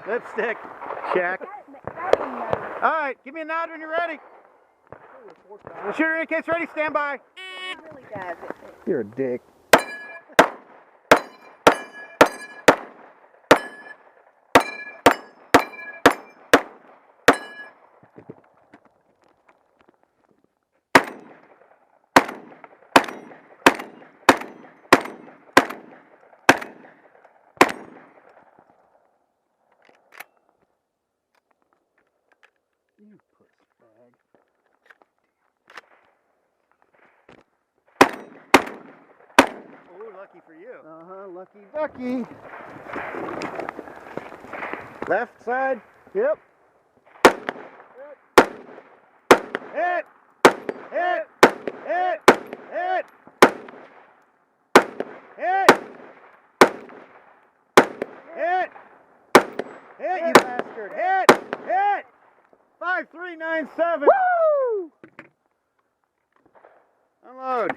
Lipstick. Check. All right, give me a nod when you're ready. The shooter indicates ready. Stand by. It really does. You're a dick. You puss bag. Oh, lucky for you. Lucky ducky. Left side. Yep. Hit. Hit. Hit. Hit. Hit. Hit. Hit, you bastard. Hit. Hit. 5397. Woo! Unload.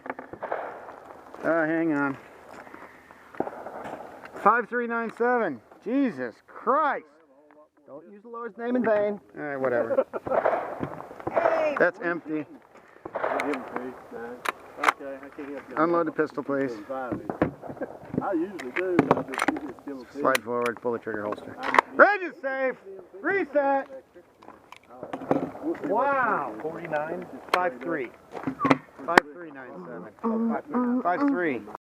Hang on. 5397. Jesus Christ. Don't use the Lord's name in vain. All right, whatever. Hey, That's empty. Unload the pistol, please. I usually do. I just give a Slide forward, pull the trigger holster. Range is safe. Reset. Wow. 49. 53. 5397. 53.